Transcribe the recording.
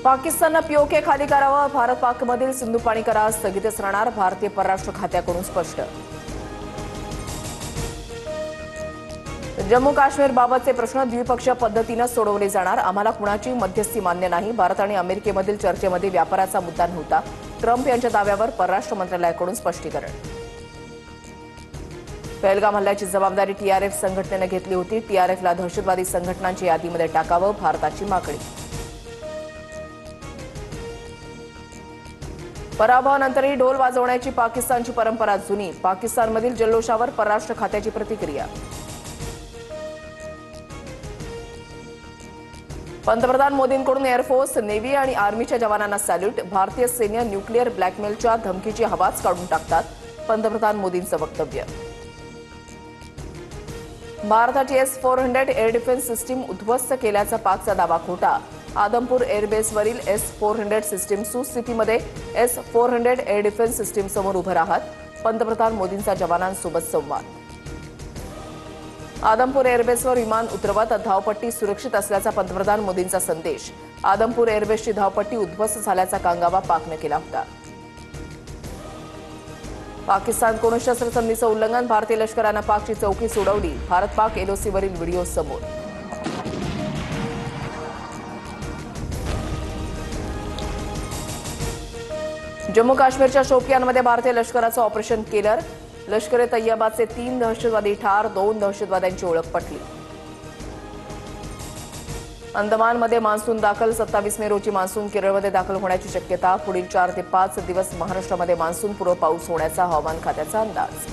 पाकिस्ताननं पीओके खाली करावं, भारत पाकमधील सिंधू पाणी करार स्थगितच राहणार, भारतीय परराष्ट्र खात्याकडून स्पष्ट. जम्मू काश्मीरबाबतचे प्रश्न द्विपक्षीय पद्धतीनं सोडवले जाणार, आम्हाला कुणाची मध्यस्थी मान्य नाही. भारत आणि अमेरिकेमधील चर्चेमध्ये व्यापाराचा मुद्दा नव्हता. ट्रम्प यांच्या दाव्यावर परराष्ट्र मंत्रालयाकडून स्पष्टीकरण. पहलगाम हल्ल्याची जबाबदारी टीआरएफ संघटनेनं घेतली होती. टीआरएफला दहशतवादी संघटनांच्या यादीमध्ये टाकावं, भारताची मागणी. पराभवानंतरही ढोल वाजवण्याची पाकिस्तानची परंपरा जुनी, पाकिस्तानमधील जल्लोषावर परराष्ट्र खात्याची प्रतिक्रिया. पंतप्रधान मोदींकडून एअरफोर्स, नेव्ही आणि आर्मीच्या जवानांना सॅल्यूट. भारतीय सैन्य न्यूक्लिअर ब्लॅकमेलच्या धमकीची हवाच काढून टाकतात, पंतप्रधान मोदींचं वक्तव्य. भारताची S-400 एअर डिफेन्स सिस्टीम उद्ध्वस्त केल्याचा पाकचा दावा खोटा. आदमपूर एअरबेसवरील S-400 सिस्टीम सुस्थितीमध्ये. S-400 एअर डिफेन्स सिस्टीम समोर उभं राहत, पंतप्रधान मोदींचा जवानांसोबत संवाद. आदमपूर एअरबेसवर विमान उतरवत धावपट्टी सुरक्षित असल्याचा पंतप्रधान मोदींचा संदेश. आदमपूर एअरबेसची धावपट्टी उद्ध्वस्त झाल्याचा कांगावा पाकनं केला होता. पाकिस्तानकडून शस्त्रसंधीचं उल्लंघन, भारतीय लष्करानं पाकची चौकी सोडवली. भारत पाक एलओसीवरील व्हिडिओ समोर. जम्मू काश्मीरच्या शोपियानमध्ये भारतीय लष्कराचं ऑपरेशन केलर. लष्कर ए तैयबाचे 3 दहशतवादी ठार, 2 दहशतवाद्यांची ओळख पटली. अंदमानमध्ये मान्सून दाखल, 27 मे रोजी मान्सून केरळमध्ये दाखल होण्याची शक्यता. पुढील 4 ते 5 दिवस महाराष्ट्रामध्ये मान्सूनपूर्व पाऊस होण्याचा हवामान खात्याचा अंदाज.